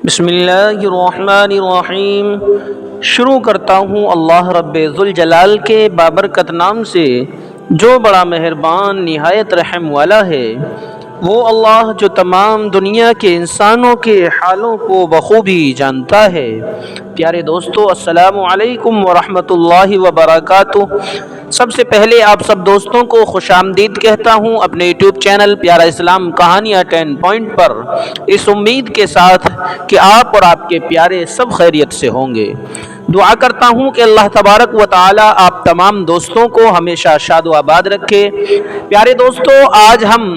بسم اللہ الرحمن الرحیم۔ شروع کرتا ہوں اللہ رب ذوالجلال کے بابرکت نام سے جو بڑا مہربان نہایت رحم والا ہے۔ وہ اللہ جو تمام دنیا کے انسانوں کے حالوں کو بخوبی جانتا ہے۔ پیارے دوستو، السلام علیکم ورحمۃ اللہ وبرکاتہ۔ سب سے پہلے آپ سب دوستوں کو خوش آمدید کہتا ہوں اپنے یوٹیوب چینل پیارا اسلام کہانیاں 10 پوائنٹ پر، اس امید کے ساتھ کہ آپ اور آپ کے پیارے سب خیریت سے ہوں گے۔ دعا کرتا ہوں کہ اللہ تبارک و تعالی آپ تمام دوستوں کو ہمیشہ شاد و آباد رکھے۔ پیارے دوستو، آج ہم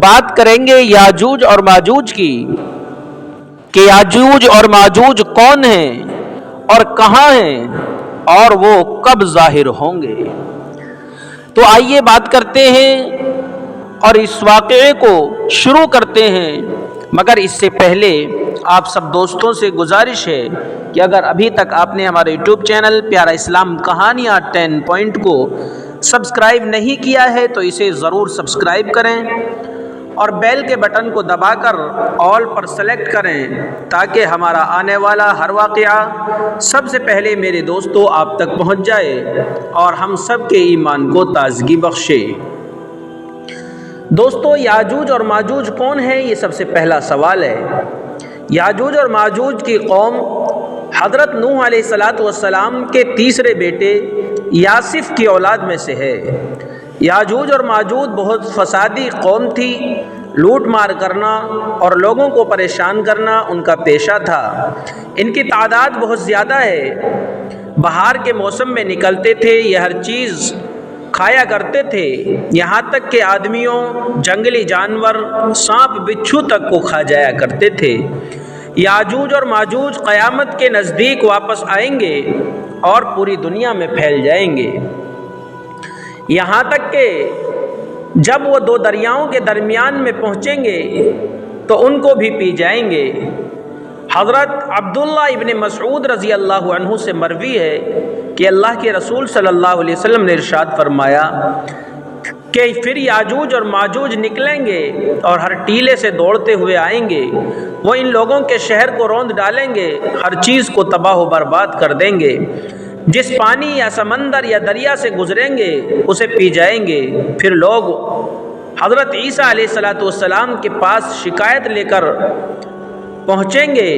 بات کریں گے یاجوج اور ماجوج کی، کہ یاجوج اور ماجوج کون ہیں اور کہاں ہیں اور وہ کب ظاہر ہوں گے۔ تو آئیے بات کرتے ہیں اور اس واقعے کو شروع کرتے ہیں، مگر اس سے پہلے آپ سب دوستوں سے گزارش ہے کہ اگر ابھی تک آپ نے ہمارے یوٹیوب چینل پیارا اسلام کہانیاں 10 پوائنٹ کو سبسکرائب نہیں کیا ہے تو اسے ضرور سبسکرائب کریں اور بیل کے بٹن کو دبا کر آل پر سلیکٹ کریں تاکہ ہمارا آنے والا ہر واقعہ سب سے پہلے میرے دوستوں آپ تک پہنچ جائے اور ہم سب کے ایمان کو تازگی بخشے۔ دوستو، یاجوج اور ماجوج کون ہے؟ یہ سب سے پہلا سوال ہے۔ یاجوج اور ماجوج کی قوم حضرت نوح علیہ السلام کے تیسرے بیٹے یاسف کی اولاد میں سے ہے۔ یاجوج اور ماجوج بہت فسادی قوم تھی۔ لوٹ مار کرنا اور لوگوں کو پریشان کرنا ان کا پیشہ تھا۔ ان کی تعداد بہت زیادہ ہے۔ بہار کے موسم میں نکلتے تھے، یہ ہر چیز کھایا کرتے تھے، یہاں تک کہ آدمیوں، جنگلی جانور، سانپ بچھو تک کو کھا جایا کرتے تھے۔ یاجوج اور ماجوج قیامت کے نزدیک واپس آئیں گے اور پوری دنیا میں پھیل جائیں گے، یہاں تک کہ جب وہ دو دریاؤں کے درمیان میں پہنچیں گے تو ان کو بھی پی جائیں گے۔ حضرت عبداللہ ابن مسعود رضی اللہ عنہ سے مروی ہے کہ اللہ کے رسول صلی اللہ علیہ وسلم نے ارشاد فرمایا کہ پھر یاجوج اور ماجوج نکلیں گے اور ہر ٹیلے سے دوڑتے ہوئے آئیں گے۔ وہ ان لوگوں کے شہر کو روند ڈالیں گے، ہر چیز کو تباہ و برباد کر دیں گے، جس پانی یا سمندر یا دریا سے گزریں گے اسے پی جائیں گے۔ پھر لوگ حضرت عیسیٰ علیہ السلام کے پاس شکایت لے کر پہنچیں گے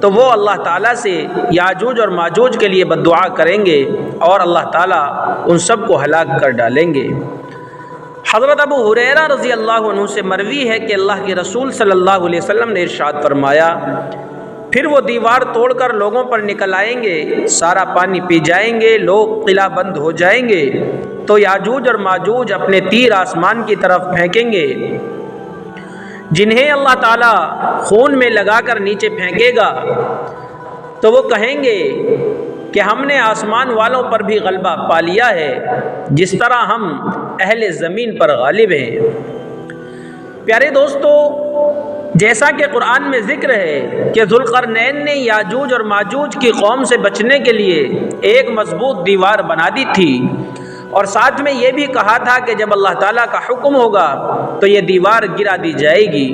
تو وہ اللہ تعالیٰ سے یاجوج اور ماجوج کے لیے بد دعا کریں گے اور اللہ تعالیٰ ان سب کو ہلاک کر ڈالیں گے۔ حضرت ابو ہریرہ رضی اللہ عنہ سے مروی ہے کہ اللہ کے رسول صلی اللہ علیہ وسلم نے ارشاد فرمایا، پھر وہ دیوار توڑ کر لوگوں پر نکل آئیں گے، سارا پانی پی جائیں گے، لوگ قلعہ بند ہو جائیں گے، تو یاجوج اور ماجوج اپنے تیر آسمان کی طرف پھینکیں گے، جنہیں اللہ تعالیٰ خون میں لگا کر نیچے پھینکے گا، تو وہ کہیں گے کہ ہم نے آسمان والوں پر بھی غلبہ پا لیا ہے جس طرح ہم اہل زمین پر غالب ہیں۔ پیارے دوستو، جیسا کہ قرآن میں ذکر ہے کہ ذوالقرنین نے یاجوج اور ماجوج کی قوم سے بچنے کے لیے ایک مضبوط دیوار بنا دی تھی، اور ساتھ میں یہ بھی کہا تھا کہ جب اللہ تعالیٰ کا حکم ہوگا تو یہ دیوار گرا دی جائے گی۔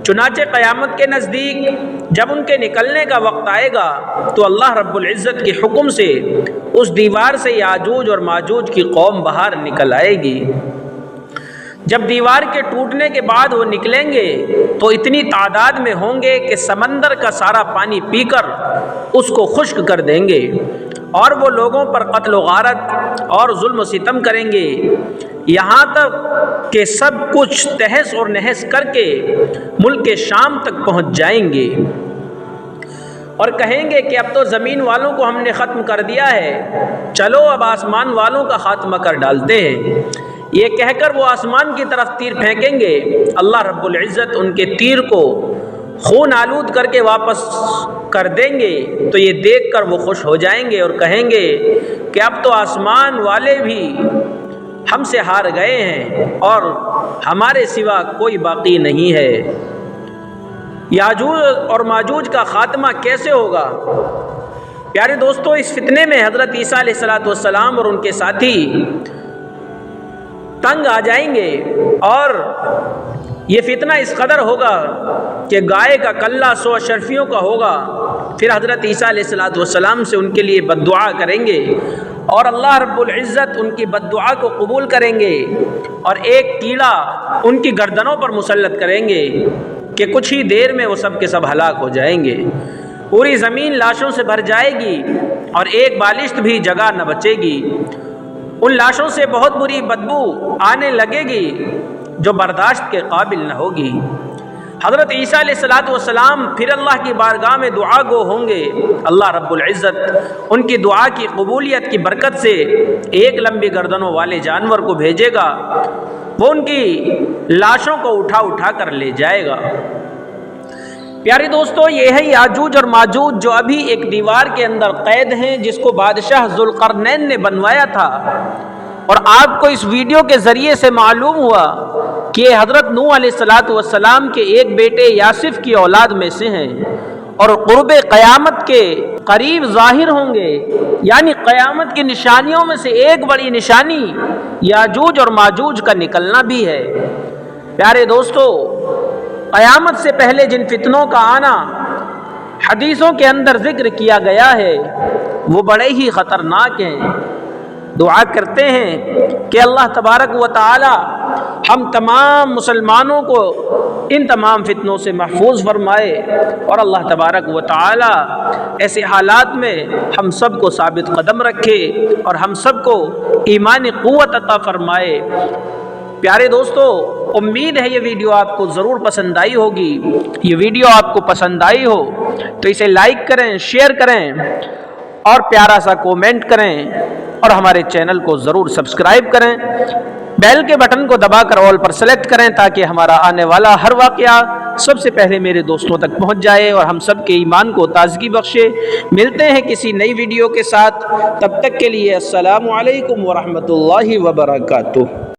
چنانچہ قیامت کے نزدیک جب ان کے نکلنے کا وقت آئے گا تو اللہ رب العزت کے حکم سے اس دیوار سے یاجوج اور ماجوج کی قوم باہر نکل آئے گی۔ جب دیوار کے ٹوٹنے کے بعد وہ نکلیں گے تو اتنی تعداد میں ہوں گے کہ سمندر کا سارا پانی پی کر اس کو خشک کر دیں گے، اور وہ لوگوں پر قتل و غارت اور ظلم و ستم کریں گے، یہاں تک کہ سب کچھ تہس اور نہس کر کے ملک شام تک پہنچ جائیں گے اور کہیں گے کہ اب تو زمین والوں کو ہم نے ختم کر دیا ہے، چلو اب آسمان والوں کا خاتمہ کر ڈالتے ہیں۔ یہ کہہ کر وہ آسمان کی طرف تیر پھینکیں گے، اللہ رب العزت ان کے تیر کو خون آلود کر کے واپس کر دیں گے، تو یہ دیکھ کر وہ خوش ہو جائیں گے اور کہیں گے کہ اب تو آسمان والے بھی ہم سے ہار گئے ہیں اور ہمارے سوا کوئی باقی نہیں ہے۔ یاجوج اور ماجوج کا خاتمہ کیسے ہوگا؟ پیارے دوستو، اس فتنے میں حضرت عیسیٰ علیہ السلام اور ان کے ساتھی تنگ آ جائیں گے اور یہ فتنہ اس قدر ہوگا کہ گائے کا کلہ 100 اشرفیوں کا ہوگا، پھر حضرت عیسیٰ علیہ السلام سے ان کے لیے بد دعا کریں گے اور اللہ رب العزت ان کی بد دعا کو قبول کریں گے اور ایک کیڑا ان کی گردنوں پر مسلط کریں گے کہ کچھ ہی دیر میں وہ سب کے سب ہلاک ہو جائیں گے۔ پوری زمین لاشوں سے بھر جائے گی اور ایک بالشت بھی جگہ نہ بچے گی۔ ان لاشوں سے بہت بری بدبو آنے لگے گی جو برداشت کے قابل نہ ہوگی۔ حضرت عیسیٰ علیہ السلام پھر اللہ کی بارگاہ میں دعا گو ہوں گے۔ اللہ رب العزت ان کی دعا کی قبولیت کی برکت سے ایک لمبی گردنوں والے جانور کو بھیجے گا، وہ ان کی لاشوں کو اٹھا اٹھا کر لے جائے گا۔ پیارے دوستو، یہ ہے یاجوج اور ماجوج جو ابھی ایک دیوار کے اندر قید ہیں، جس کو بادشاہ ذوالقرنین نے بنوایا تھا، اور آپ کو اس ویڈیو کے ذریعے سے معلوم ہوا کہ یہ حضرت نوح علیہ السلام کے ایک بیٹے یاسف کی اولاد میں سے ہیں اور قرب قیامت کے قریب ظاہر ہوں گے۔ یعنی قیامت کی نشانیوں میں سے ایک بڑی نشانی یاجوج اور ماجوج کا نکلنا بھی ہے۔ پیارے دوستو، قیامت سے پہلے جن فتنوں کا آنا حدیثوں کے اندر ذکر کیا گیا ہے وہ بڑے ہی خطرناک ہیں۔ دعا کرتے ہیں کہ اللہ تبارک و تعالی ہم تمام مسلمانوں کو ان تمام فتنوں سے محفوظ فرمائے اور اللہ تبارک و تعالی ایسے حالات میں ہم سب کو ثابت قدم رکھے اور ہم سب کو ایمانی قوت عطا فرمائے۔ پیارے دوستو، امید ہے یہ ویڈیو آپ کو ضرور پسند آئی ہوگی۔ یہ ویڈیو آپ کو پسند آئی ہو تو اسے لائک کریں، شیئر کریں اور پیارا سا کومنٹ کریں اور ہمارے چینل کو ضرور سبسکرائب کریں۔ بیل کے بٹن کو دبا کر آل پر سلیکٹ کریں تاکہ ہمارا آنے والا ہر واقعہ سب سے پہلے میرے دوستوں تک پہنچ جائے اور ہم سب کے ایمان کو تازگی بخشے۔ ملتے ہیں کسی نئی ویڈیو کے ساتھ، تب تک کے لیے السلام علیکم ورحمۃ اللہ وبرکاتہ۔